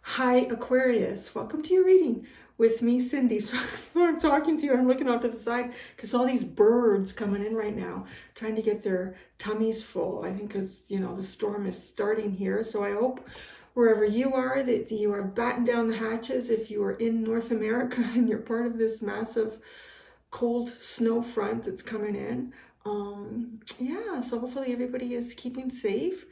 Hi, Aquarius. Welcome to your reading with me, Cindy. So I'm talking to you, I'm looking off to the side because all these birds coming in right now, trying to get their tummies full. I think because, you know, the storm is starting here. So I hope wherever you are that you are batting down the hatches if you are in North America and you're part of this massive cold snow front that's coming in. Yeah, so hopefully everybody is keeping safe.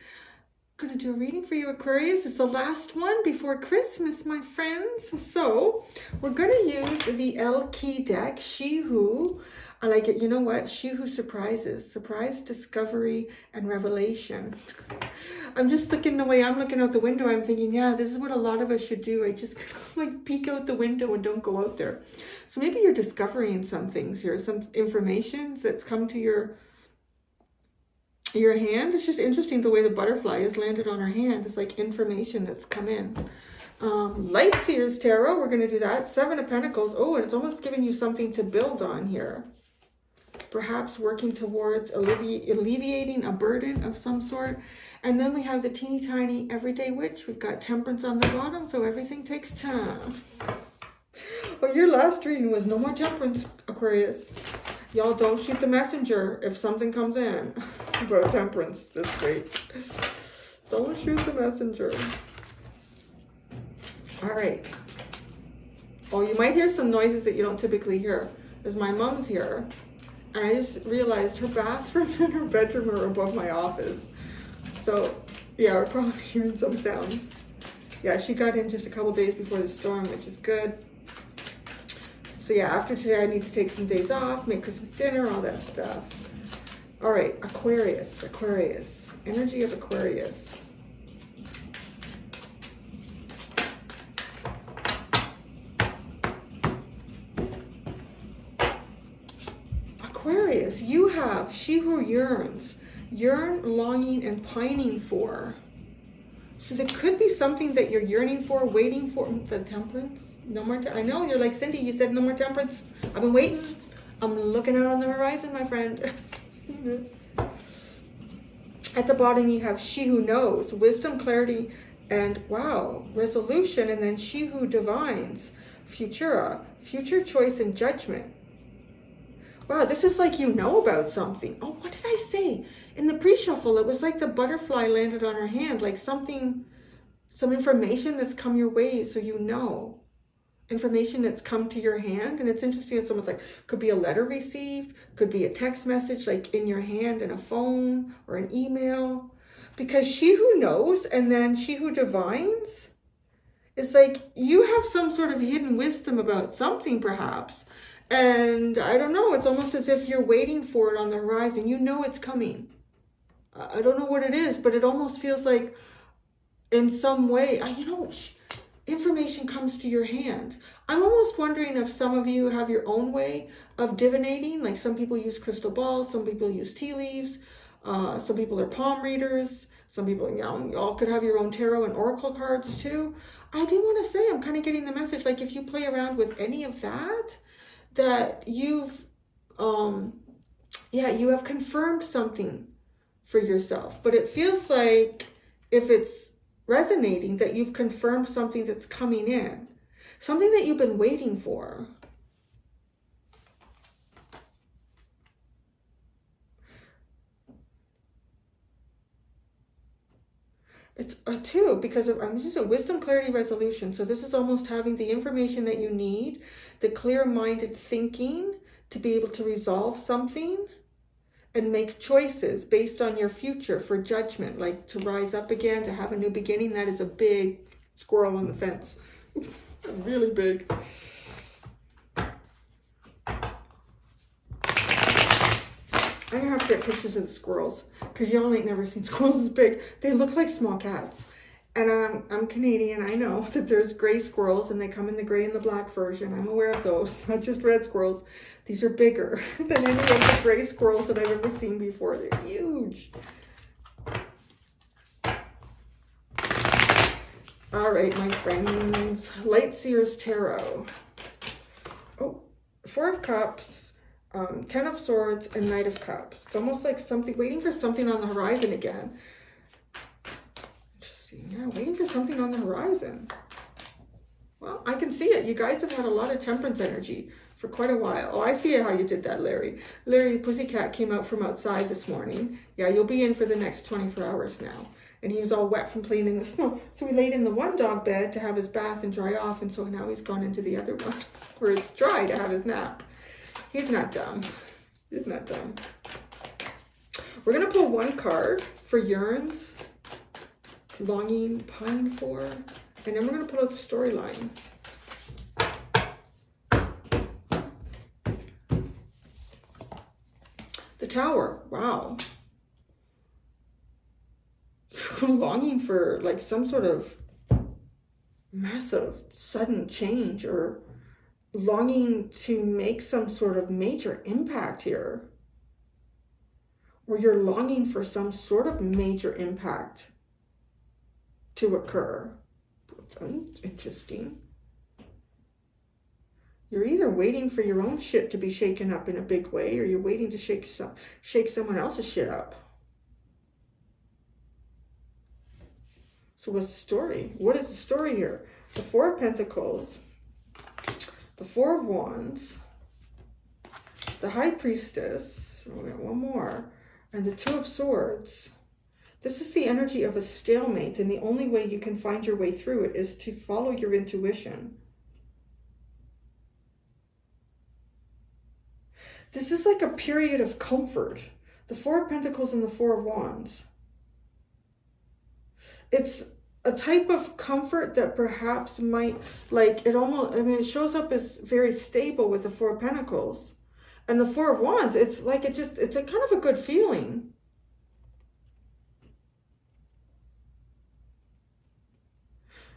Going to do a reading for you, Aquarius. It's the last one before Christmas, my friends. So we're going to use the L key deck, She Who. I like it. You know what? She Who Surprises. Surprise, discovery, and revelation. I'm just looking the way I'm looking out the window. I'm thinking, yeah, this is what a lot of us should do. I just like peek out the window and don't go out there. So maybe you're discovering some things here, some information that's come to your hand. It's just interesting the way the butterfly has landed on her hand. It's like information that's come in. Light Seers Tarot, we're going to do that. Seven of Pentacles. Oh, and it's almost giving you something to build on here. Perhaps working towards alleviating a burden of some sort. And then we have the teeny tiny everyday witch. We've got Temperance on the bottom, so everything takes time. Well, your last reading was no more temperance, Aquarius. Y'all don't shoot the messenger if something comes in about temperance this week. Don't shoot the messenger. All right. Oh, you might hear some noises that you don't typically hear. As my mom's here, and I just realized her bathroom and her bedroom are above my office. So, yeah, we're probably hearing some sounds. Yeah, she got in just a couple days before the storm, which is good. So yeah, after today, I need to take some days off, make Christmas dinner, all that stuff. All right, Aquarius, Aquarius, energy of Aquarius. Aquarius, you have She Who Yearns, yearn, longing, and pining for. So there could be something that you're yearning for, waiting for. The Temperance. No more. I know you're like, Cindy, you said no more temperance. I've been waiting. I'm looking out on the horizon, my friend. At the bottom, you have She Who Knows, wisdom, clarity, and wow, resolution. And then She Who Divines, Futura, future choice and judgment. Wow, this is like you know about something. Oh, what did I say? In the pre-shuffle, it was like the butterfly landed on her hand, like something, some information that's come your way, so you know. Information that's come to your hand. And it's interesting, it's almost like, could be a letter received, could be a text message like in your hand in a phone or an email. Because She Who Knows and then She Who Divines is like, you have some sort of hidden wisdom about something perhaps. And I don't know, it's almost as if you're waiting for it on the horizon. You know it's coming. I don't know what it is, but it almost feels like in some way, you know, information comes to your hand. I'm almost wondering if some of you have your own way of divinating. Like some people use crystal balls, some people use tea leaves, some people are palm readers, some people, you know, you all could have your own tarot and oracle cards too. I do want to say, I'm kind of getting the message, like if you play around with any of that, that you've, you have confirmed something for yourself. But it feels like if it's resonating, that you've confirmed something that's coming in, something that you've been waiting for. It's a two, because I'm just a wisdom, clarity, resolution. So this is almost having the information that you need, the clear-minded thinking to be able to resolve something and make choices based on your future for judgment, like to rise up again, to have a new beginning. That is a big squirrel on the fence. Really big. I'm gonna have to get pictures of the squirrels because y'all ain't never seen squirrels this big. They look like small cats. And I'm Canadian. I know that there's gray squirrels and they come in the gray and the black version. I'm aware of those, not just red squirrels. These are bigger than any of the gray squirrels that I've ever seen before. They're huge. All right, my friends. Light Seers Tarot. Oh, Four of Cups. Ten of Swords and Knight of Cups. It's almost like something, waiting for something on the horizon again. Interesting. Yeah, waiting for something on the horizon. Well, I can see it. You guys have had a lot of Temperance energy for quite a while. Oh, I see how you did that, Larry. Larry the Pussycat came out from outside this morning. Yeah, you'll be in for the next 24 hours now. And he was all wet from playing in the snow. So he laid in the one dog bed to have his bath and dry off. And so now he's gone into the other one where it's dry to have his nap. He's not dumb. He's not dumb. We're going to pull one card for yearns, longing, pine for, and then we're going to pull out the storyline. The Tower. Wow. Longing for like some sort of massive sudden change, or longing to make some sort of major impact here, or you're longing for some sort of major impact to occur. That's interesting. You're either waiting for your own shit to be shaken up in a big way, or you're waiting to shake someone else's shit up. So what's the story? What is the story here? The Four of Pentacles, the Four of Wands, the High Priestess, we got one more, and the Two of Swords. This is the energy of a stalemate, and the only way you can find your way through it is to follow your intuition. This is like a period of comfort. The Four of Pentacles and the Four of Wands. It's a type of comfort that perhaps might, like, it almost, I mean, it shows up as very stable with the Four of Pentacles. And the Four of Wands, it's like, it's a kind of a good feeling.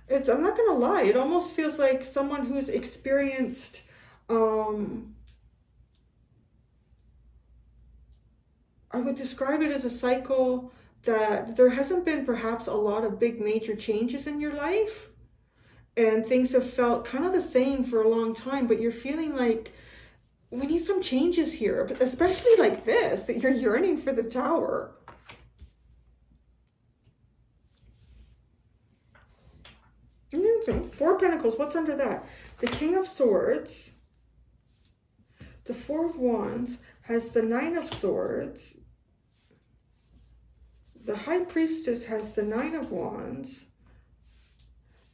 I'm not going to lie, it almost feels like someone who's experienced, I would describe it as a cycle that there hasn't been perhaps a lot of big major changes in your life, and things have felt kind of the same for a long time, but you're feeling like we need some changes here, especially like this, that you're yearning for the Tower. Four of Pentacles, what's under that? The King of Swords, the Four of Wands has the Nine of Swords, the High Priestess has the Nine of Wands,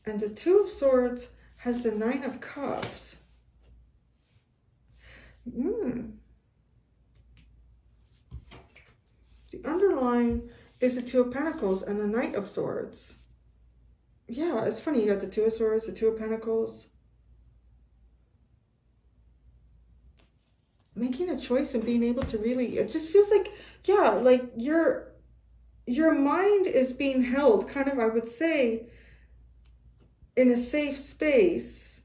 and the Two of Swords has the Nine of Cups. The underline is the Two of Pentacles and the Knight of Swords. Yeah, it's funny. You got the Two of Swords, the Two of Pentacles. Making a choice and being able to really, it just feels like, yeah, like your mind is being held kind of, I would say, in a safe space.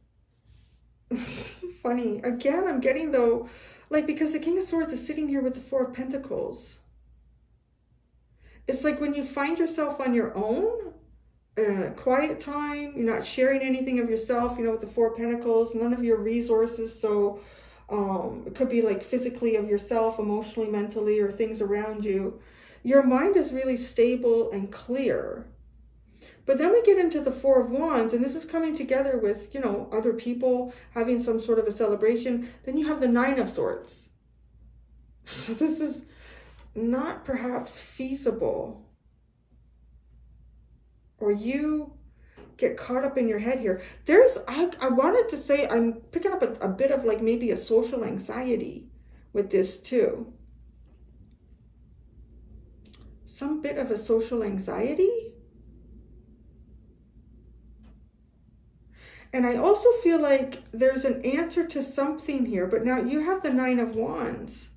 Funny. Again, I'm getting though, like, because the King of Swords is sitting here with the Four of Pentacles. It's like when you find yourself on your own, quiet time, you're not sharing anything of yourself, you know, with the Four of Pentacles, none of your resources. So it could be like physically of yourself, emotionally, mentally, or things around you. Your mind is really stable and clear. But then we get into the Four of Wands, and this is coming together with, you know, other people having some sort of a celebration. Then you have the Nine of Swords. So this is not perhaps feasible. Or you get caught up in your head here. I wanted to say, I'm picking up a bit of like maybe a social anxiety with this too. Some bit of a social anxiety. And I also feel like there's an answer to something here, but now you have the Nine of Wands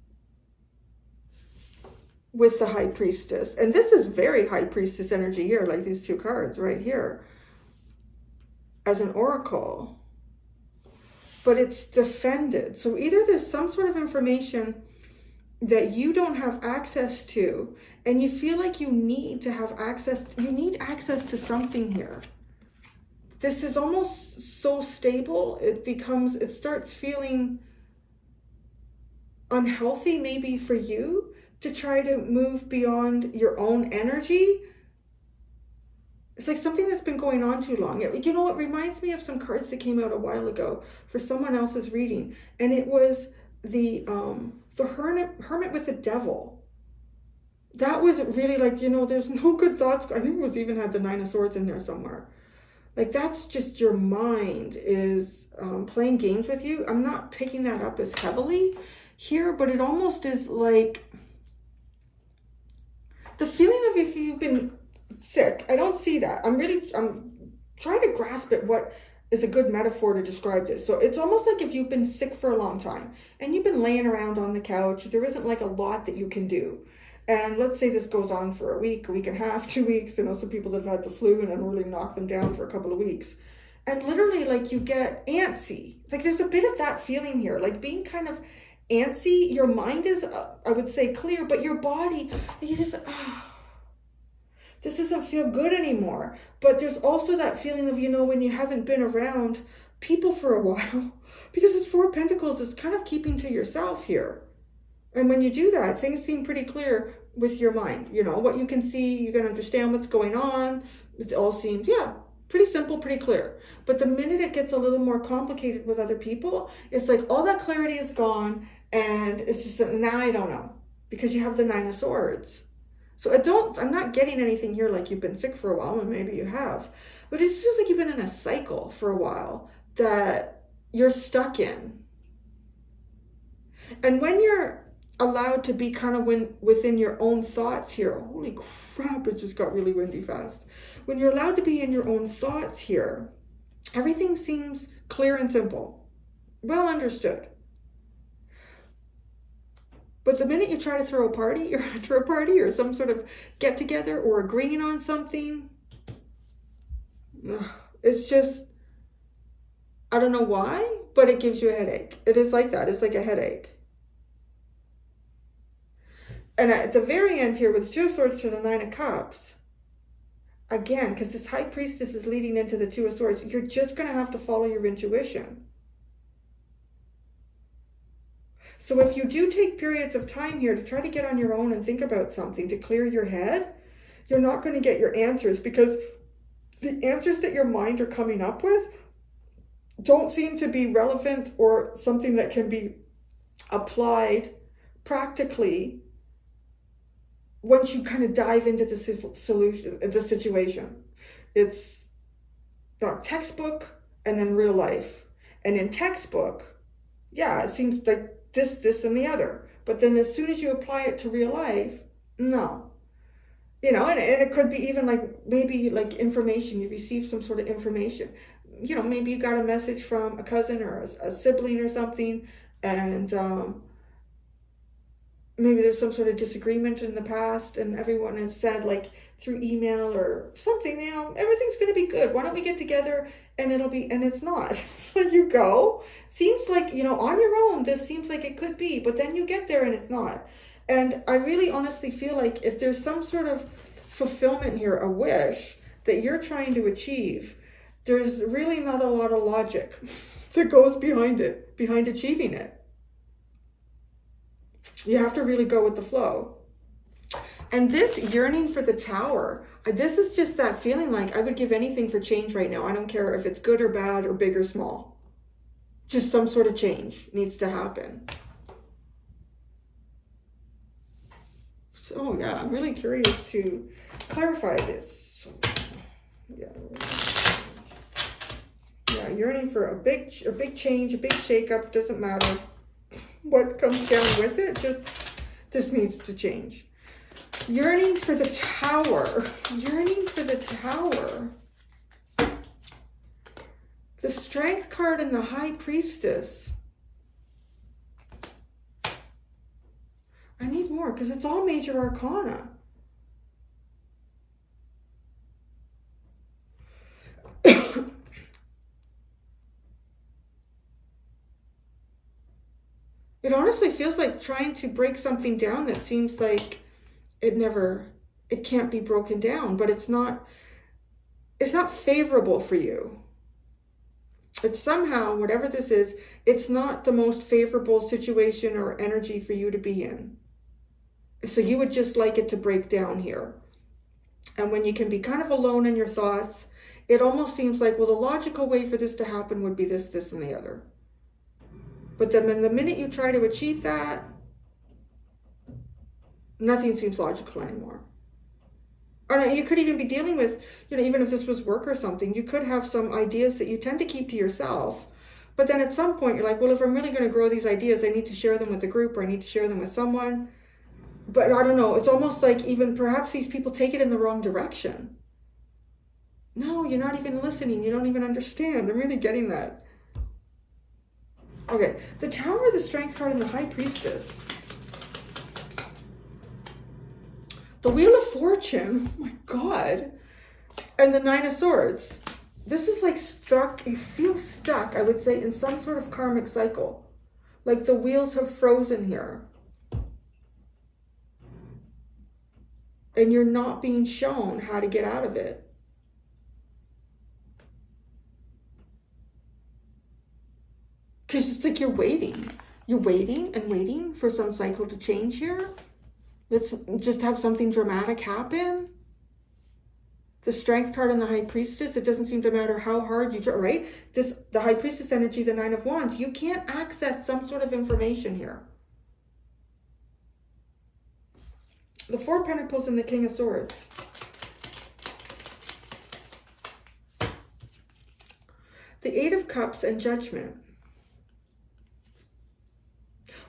with the High Priestess. And this is very High Priestess energy here, like these two cards right here as an oracle. But it's defended. So either there's some sort of information that you don't have access to, and you feel like you need to have access, you need access to something here. This is almost so stable, it starts feeling unhealthy maybe for you to try to move beyond your own energy. It's like something that's been going on too long. You know, it reminds me of some cards that came out a while ago for someone else's reading. And it was the hermit with the devil. That was really like, you know, there's no good thoughts. I think it was even had the Nine of Swords in there somewhere. Like, that's just your mind is playing games with you. I'm not picking that up as heavily here, but it almost is like the feeling of if you've been sick. I don't see that. I'm trying to grasp at what is a good metaphor to describe this. So it's almost like if you've been sick for a long time and you've been laying around on the couch, there isn't like a lot that you can do. And let's say this goes on for a week and a half, 2 weeks. You know, some people that have had the flu and then really knocked them down for a couple of weeks. And literally, like, you get antsy. Like, there's a bit of that feeling here, like being kind of antsy. Your mind is, I would say, clear, but your body, you just, this doesn't feel good anymore. But there's also that feeling of, you know, when you haven't been around people for a while, because it's Four of Pentacles, it's kind of keeping to yourself here. And when you do that, things seem pretty clear with your mind. You know, what you can see, you can understand what's going on. It all seems, yeah, pretty simple, pretty clear. But the minute it gets a little more complicated with other people, it's like all that clarity is gone. And it's just that now I don't know, because you have the Nine of Swords. So I'm not getting anything here like you've been sick for a while, and maybe you have. But it feels like you've been in a cycle for a while that you're stuck in. And when you're allowed to be kind of within your own thoughts here, holy crap, it just got really windy fast. When you're allowed to be in your own thoughts here, everything seems clear and simple, well understood. But the minute you try to throw a party or enter a party or some sort of get together or agreeing on something, it's just, I don't know why, but it gives you a headache. It is like that. It's like a headache. And at the very end here with the Two of Swords to the Nine of Cups, again, because this High Priestess is leading into the Two of Swords, you're just going to have to follow your intuition. So if you do take periods of time here to try to get on your own and think about something to clear your head, you're not going to get your answers, because the answers that your mind are coming up with don't seem to be relevant or something that can be applied practically once you kind of dive into the solution, the situation. It's textbook and then real life. And in textbook, yeah, it seems like this, and the other. But then as soon as you apply it to real life, no. You know, and it could be even like, maybe like information, you receive some sort of information. You know, maybe you got a message from a cousin or a sibling or something, and maybe there's some sort of disagreement in the past, and everyone has said, like, through email or something, you know, everything's going to be good. Why don't we get together and it'll be, and it's not. So you go, seems like, you know, on your own, this seems like it could be, but then you get there and it's not. And I really honestly feel like if there's some sort of fulfillment here, a wish that you're trying to achieve, there's really not a lot of logic that goes behind it, behind achieving it. You have to really go with the flow. And this yearning for the Tower, this is just that feeling like I would give anything for change right now. I don't care if it's good or bad or big or small. Just some sort of change needs to happen. So yeah, I'm really curious to clarify this. Yeah, yearning for a big change, a big shakeup. Doesn't matter what comes down with it, just this needs to change. Yearning for the Tower. Yearning for the Tower. The Strength card and the High Priestess. I need more because it's all major arcana. It honestly feels like trying to break something down that seems like it can't be broken down, but it's not favorable for you. It's somehow, whatever this is, it's not the most favorable situation or energy for you to be in. So you would just like it to break down here. And when you can be kind of alone in your thoughts, it almost seems like, well, the logical way for this to happen would be this, this, and the other. But then the minute you try to achieve that, nothing seems logical anymore. Or you could even be dealing with, even if this was work or something, you could have some ideas that you tend to keep to yourself. But then at some point you're like, well, if I'm really going to grow these ideas, I need to share them with the group, or I need to share them with someone. But I don't know, it's almost like even perhaps these people take it in the wrong direction. No, you're not even listening. You don't even understand. I'm really getting that. Okay, the Tower, the Strength card, and the High Priestess. The Wheel of Fortune, oh my God, and the Nine of Swords. This is like stuck, you feel stuck, I would say, in some sort of karmic cycle. Like the wheels have frozen here. And you're not being shown how to get out of it. Because it's like you're waiting. You're waiting and waiting for some cycle to change here. Let's just have something dramatic happen. The Strength card and the High Priestess, it doesn't seem to matter how hard you try, right? The High Priestess energy, the Nine of Wands, you can't access some sort of information here. The Four of Pentacles and the King of Swords. The Eight of Cups and Judgment.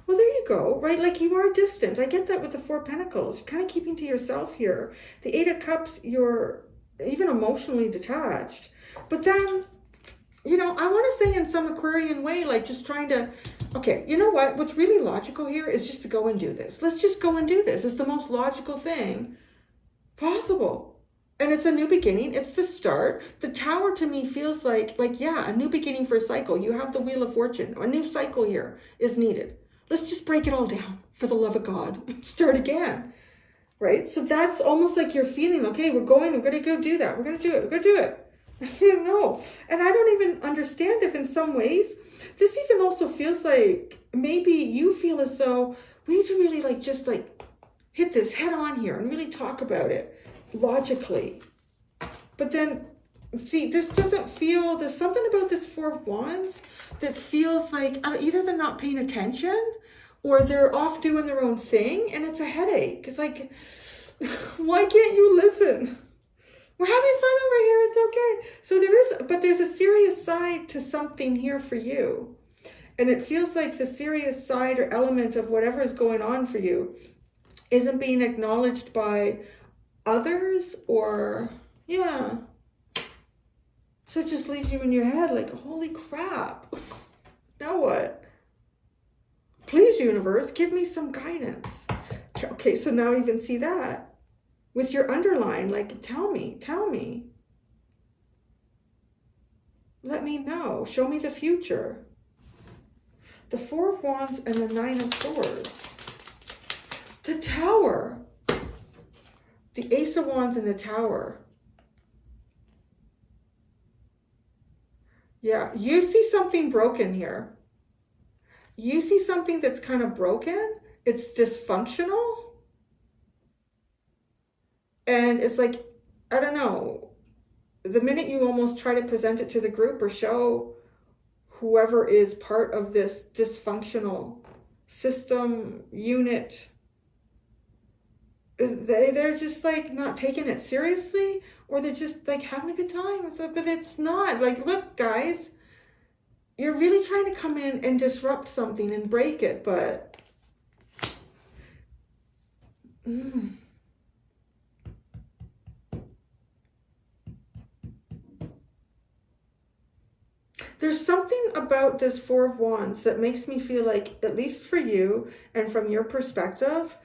Well, there you go, right? Like you are distant. I get that with the Four of Pentacles. You're kind of keeping to yourself here. The Eight of Cups, you're even emotionally detached. But then, I want to say in some Aquarian way, like just trying to, okay, you know what? What's really logical here is just to go and do this. Let's just go and do this. It's the most logical thing possible. And it's a new beginning. It's the start. The Tower to me feels like yeah, a new beginning for a cycle. You have the Wheel of Fortune. A new cycle here is needed. Let's just break it all down for the love of God and start again, right? So that's almost like you're feeling, okay, we're going to go do that. We're going to do it. We're going to do it. No. And I don't even understand if in some ways, this even also feels like maybe you feel as though we need to really just hit this head on here and really talk about it logically. But then, see, this doesn't feel, there's something about this Four of Wands that feels like either they're not paying attention or they're off doing their own thing, and it's a headache. It's like, why can't you listen? We're having fun over here. It's okay. So there's a serious side to something here for you. And it feels like the serious side or element of whatever is going on for you isn't being acknowledged by others, or, yeah. So it just leaves you in your head like, holy crap. Now what? Please, universe, give me some guidance. Okay, so now you even see that. With your underline, like, tell me. Let me know. Show me the future. The Four of Wands and the Nine of Swords. The Tower. The Ace of Wands and the Tower. Yeah, you see something broken here. You see something that's kind of broken. It's dysfunctional. And it's like, I don't know, the minute you almost try to present it to the group or show whoever is part of this dysfunctional system, unit, they're just like not taking it seriously, or they're just like having a good time with it. But it's not. Like, look, guys, you're really trying to come in and disrupt something and break it, but there's something about this Four of Wands that makes me feel like, at least for you and from your perspective,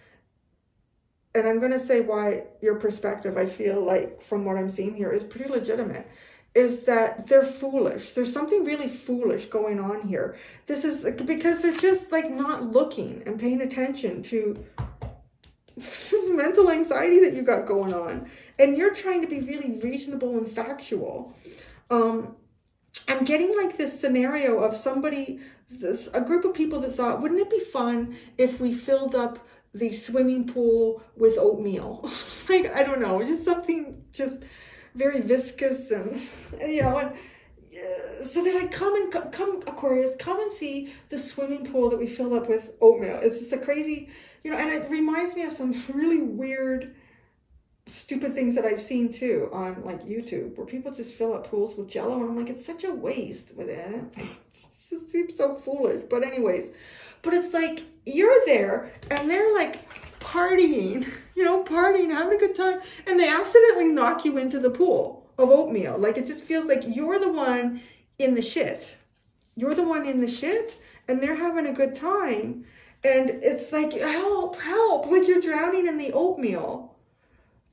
and I'm going to say why your perspective, I feel like, from what I'm seeing here, is pretty legitimate, is that they're foolish. There's something really foolish going on here. This is because they're just like not looking and paying attention to this mental anxiety that you got going on. And you're trying to be really reasonable and factual. I'm getting like this scenario of somebody, a group of people that thought, wouldn't it be fun if we filled up the swimming pool with oatmeal? Like, I don't know, just something just very viscous and so they're like, come Aquarius, come and see the swimming pool that we filled up with oatmeal. It's just a crazy, and it reminds me of some really weird, stupid things that I've seen too on like YouTube, where people just fill up pools with Jello, and I'm like, it's such a waste with it. It just seems so foolish. But anyways, but it's like you're there and they're like partying, partying, having a good time, and they accidentally knock you into the pool of oatmeal. Like, it just feels like you're the one in the shit. You're the one in the shit, and they're having a good time, and it's like, help, like you're drowning in the oatmeal.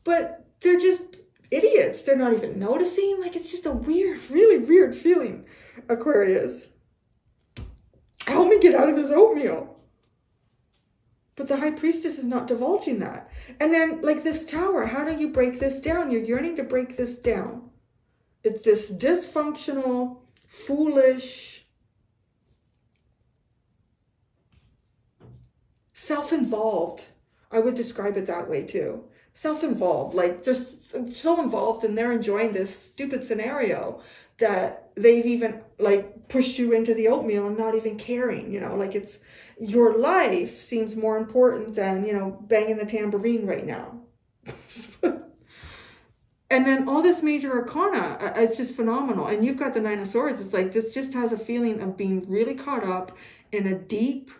But they're just idiots. They're not even noticing. Like, it's just a weird, really weird feeling, Aquarius. Help me get out of this oatmeal. But the High Priestess is not divulging that. And then, like, this Tower, how do you break this down? You're yearning to break this down. It's this dysfunctional, foolish, self-involved. I would describe it that way, too. Self-involved, like just so involved, and they're enjoying this stupid scenario that they've even like pushed you into the oatmeal and not even caring, like it's your life seems more important than, banging the tambourine right now. And then all this major arcana is just phenomenal. And you've got the Nine of Swords. It's like, this just has a feeling of being really caught up in a deep,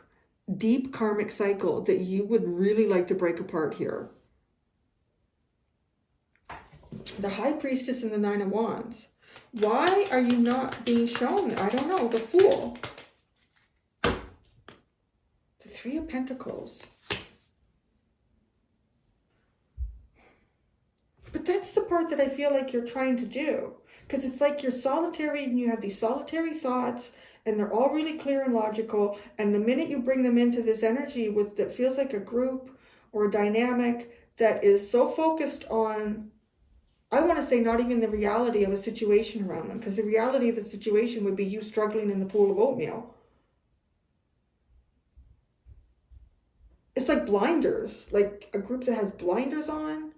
deep karmic cycle that you would really like to break apart here. The High Priestess and the Nine of Wands. Why are you not being shown? I don't know. The Fool. The Three of Pentacles. But that's the part that I feel like you're trying to do. Because it's like you're solitary and you have these solitary thoughts and they're all really clear and logical. And the minute you bring them into this energy that feels like a group or a dynamic that is so focused on, I want to say, not even the reality of a situation around them, because the reality of the situation would be you struggling in the pool of oatmeal. It's like blinders, like a group that has blinders on.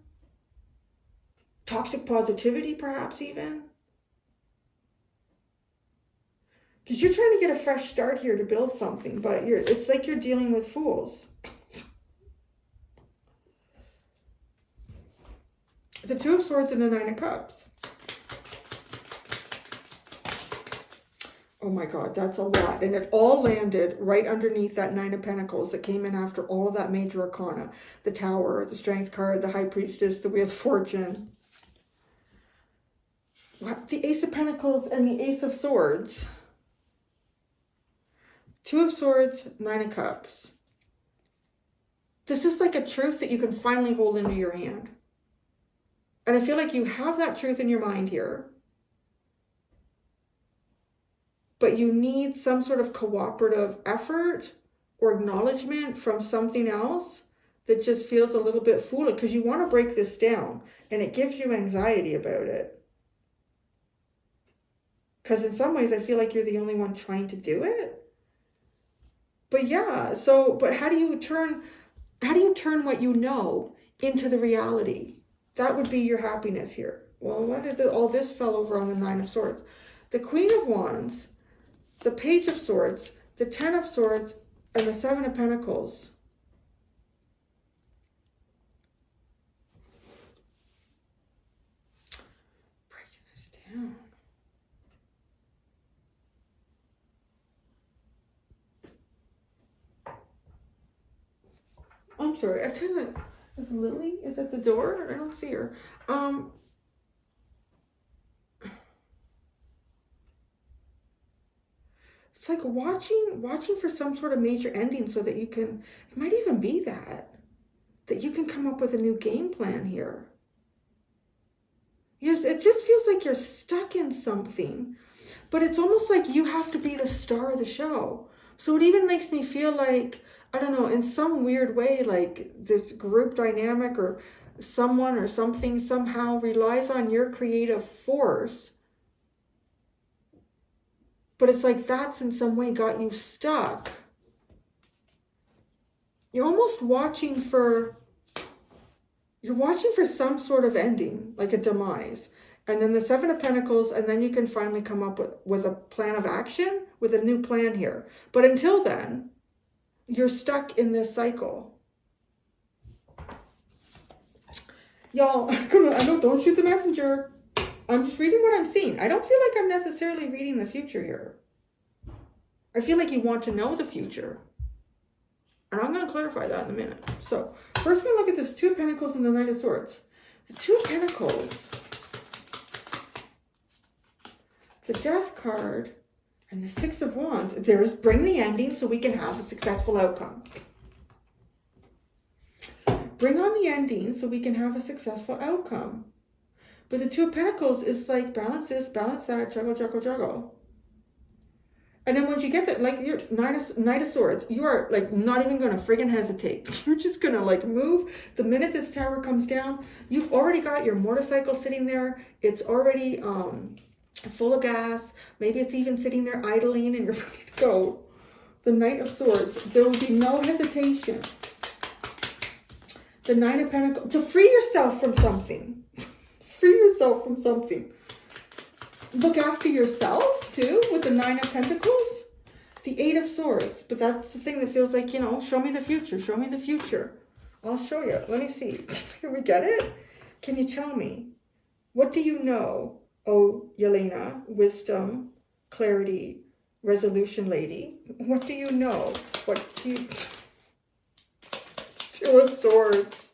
Toxic positivity, perhaps even. Because you're trying to get a fresh start here to build something, but it's like you're dealing with fools. The Two of Swords and the Nine of Cups. Oh my God, that's a lot. And it all landed right underneath that Nine of Pentacles that came in after all of that major arcana. The Tower, the Strength card, the High Priestess, the Wheel of Fortune. The Ace of Pentacles and the Ace of Swords. Two of Swords, Nine of Cups. This is like a truth that you can finally hold into your hand. And I feel like you have that truth in your mind here. But you need some sort of cooperative effort or acknowledgement from something else that just feels a little bit foolish, because you want to break this down and it gives you anxiety about it. Because in some ways I feel like you're the only one trying to do it. But yeah, but how do you turn what you know into the reality? That would be your happiness here. Well, why did all this fell over on the Nine of Swords? The Queen of Wands, the Page of Swords, the Ten of Swords, and the Seven of Pentacles. Breaking this down. I'm sorry, I kind of... Is Lily is at the door? I don't see her. It's like watching for some sort of major ending so that you can, it might even be that you can come up with a new game plan here. Yes, it just feels like you're stuck in something, but it's almost like you have to be the star of the show. So it even makes me feel like, I don't know, in some weird way, like this group dynamic or someone or something somehow relies on your creative force but it's like that's in some way got you stuck. You're almost watching for some sort of ending, like a demise. And then the Seven of Pentacles, and then you can finally come up with a plan of action, with a new plan here. But until then, you're stuck in this cycle. Y'all, I know, don't shoot the messenger. I'm just reading what I'm seeing. I don't feel like I'm necessarily reading the future here. I feel like you want to know the future. And I'm going to clarify that in a minute. So, first we're going to look at this Two of Pentacles and the Knight of Swords. The Two of Pentacles, the Death card, and the Six of Wands. There's bring the ending so we can have a successful outcome. Bring on the ending so we can have a successful outcome. But the Two of Pentacles is like balance this, balance that, juggle, juggle, juggle. And then once you get that, like your Knight of Swords, you are like not even going to friggin' hesitate. You're just going to like move. The minute this tower comes down, you've already got your motorcycle sitting there. It's already full of gas. Maybe it's even sitting there idling and you're ready to go. The Knight of Swords, there will be no hesitation. The Nine of Pentacles, to free yourself from something. Free yourself from something. Look after yourself too with the Nine of Pentacles. The Eight of Swords. But that's the thing that feels like, you know, show me the future. Show me the future. I'll show you. Let me see. Can we get it? Can you tell me? What do you know? Oh, Yelena, wisdom, clarity, resolution lady. What do you know? What do you... Two of Swords.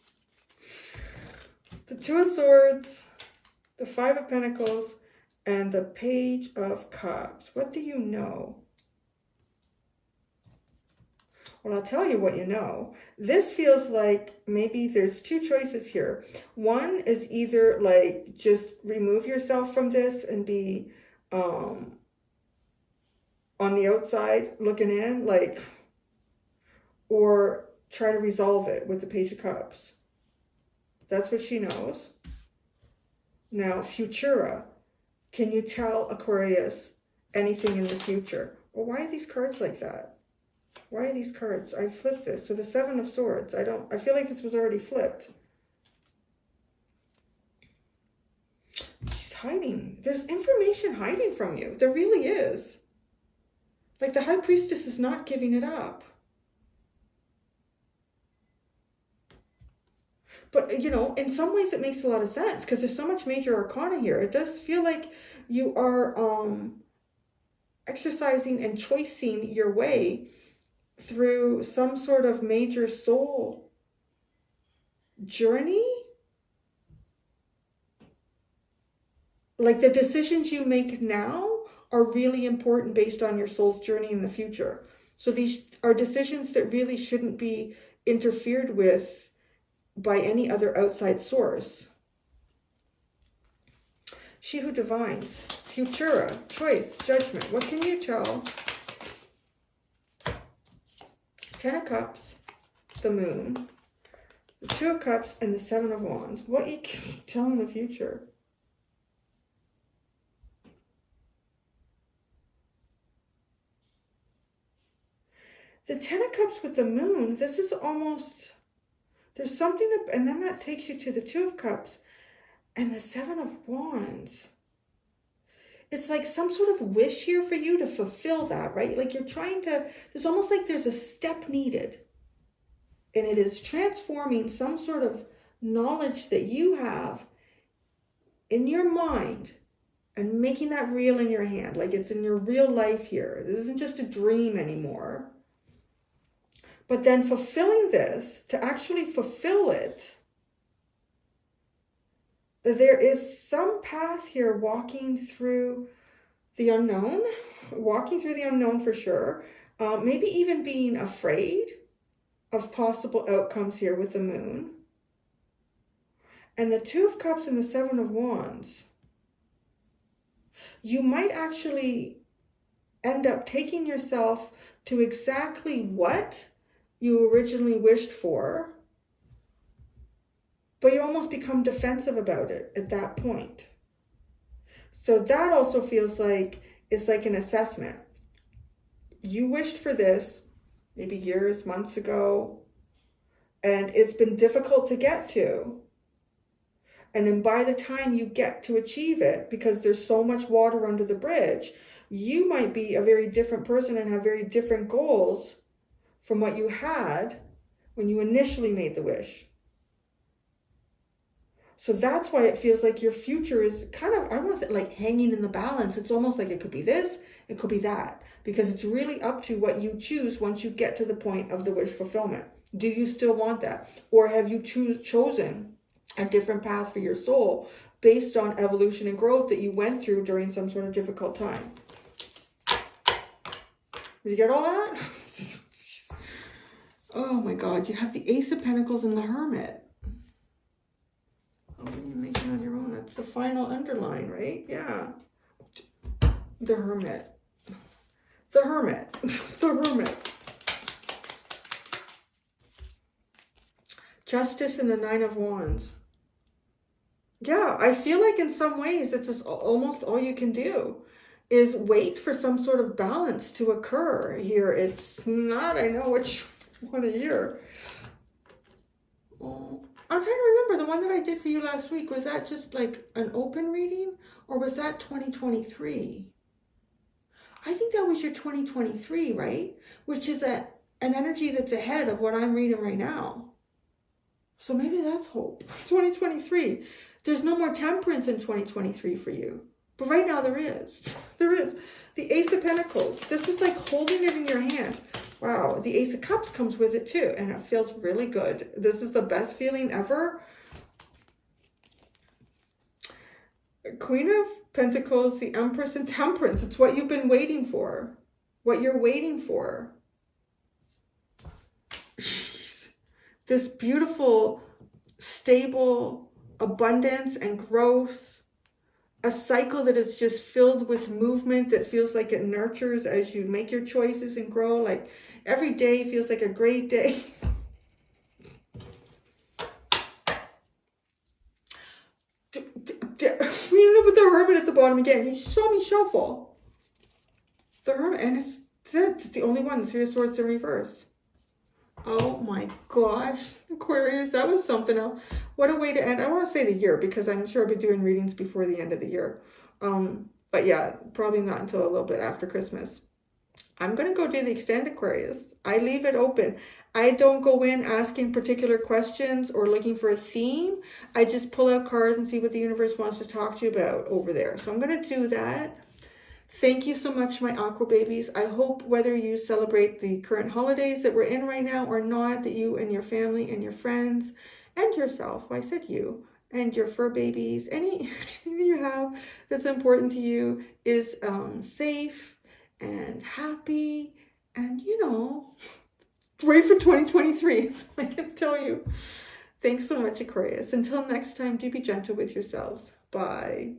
The Two of Swords. The Five of Pentacles. And the Page of Cups. What do you know? Well, I'll tell you what you know. This feels like maybe there's two choices here. One is either like just remove yourself from this and be on the outside looking in, like, or try to resolve it with the Page of Cups. That's what she knows. Now, Futura. Can you tell Aquarius anything in the future? Well, why are these cards like that? Why are these cards? I flipped this. So the Seven of Swords. I feel like this was already flipped. She's hiding. There's information hiding from you. There really is. Like the High Priestess is not giving it up. But, you know, in some ways it makes a lot of sense because there's so much major arcana here. It does feel like you are exercising and choicing your way through some sort of major soul journey. Like the decisions you make now are really important based on your soul's journey in the future. So these are decisions that really shouldn't be interfered with by any other outside source. She who divines. Futura. Choice. Judgment. What can you tell? Ten of Cups. The Moon. The Two of Cups and the Seven of Wands. What you can tell in the future? The Ten of Cups with the Moon. This is almost... There's something, and then that takes you to the Two of Cups and the Seven of Wands. It's like some sort of wish here for you to fulfill that, right? Like you're trying to, it's almost like there's a step needed. And it is transforming some sort of knowledge that you have in your mind and making that real in your hand. Like it's in your real life here. This isn't just a dream anymore. But then fulfilling this, to actually fulfill it, there is some path here walking through the unknown. Walking through the unknown for sure. Maybe even being afraid of possible outcomes here with the Moon. And the Two of Cups and the Seven of Wands. You might actually end up taking yourself to exactly what you originally wished for, but you almost become defensive about it at that point. So that also feels like is like an assessment. You wished for this maybe years, months ago, and it's been difficult to get to. And then by the time you get to achieve it, because there's so much water under the bridge, you might be a very different person and have very different goals from what you had when you initially made the wish. So that's why it feels like your future is kind of, I want to say, like hanging in the balance. It's almost like it could be this, it could be that, because it's really up to what you choose once you get to the point of the wish fulfillment. Do you still want that? Or have you chosen a different path for your soul based on evolution and growth that you went through during some sort of difficult time? Did you get all that? Oh my God, you have the Ace of Pentacles and the Hermit. Oh, you make it on your own. That's the final underline, right? Yeah. The Hermit. The Hermit. The Hermit. Justice and the Nine of Wands. Yeah, I feel like in some ways it's just almost all you can do is wait for some sort of balance to occur here. It's not, I know what a year. Oh, I'm trying to remember the one that I did for you last week. Was that just like an open reading, or was that 2023? I think that was your 2023, right? Which is an energy that's ahead of what I'm reading right now. So maybe that's hope. 2023. There's no more temperance in 2023 for you. But right now there is. There is. The Ace of Pentacles. This is like holding it in your hand. Wow. The Ace of Cups comes with it too. And it feels really good. This is the best feeling ever. Queen of Pentacles, the Empress, and Temperance. It's what you've been waiting for. What you're waiting for. This beautiful, stable abundance and growth. A cycle that is just filled with movement that feels like it nurtures as you make your choices and grow. Like every day feels like a great day. We ended up with the Hermit at the bottom again. You saw me shuffle. The Hermit, and it's the only one. The Three of Swords in reverse. Oh my gosh, Aquarius, that was something else. What a way to end. I want to say the year because I'm sure I'll be doing readings before the end of the year. But yeah, probably not until a little bit after Christmas. I'm going to go do the extended Aquarius. I leave it open. I don't go in asking particular questions or looking for a theme. I just pull out cards and see what the universe wants to talk to you about over there. So I'm going to do that. Thank you so much, my Aqua babies. I hope whether you celebrate the current holidays that we're in right now or not, that you and your family and your friends and yourself, well, I said you, and your fur babies, anything that you have that's important to you is safe and happy and, you know, ready for 2023. So I can tell you. Thanks so much, Aquarius. Until next time, do be gentle with yourselves. Bye.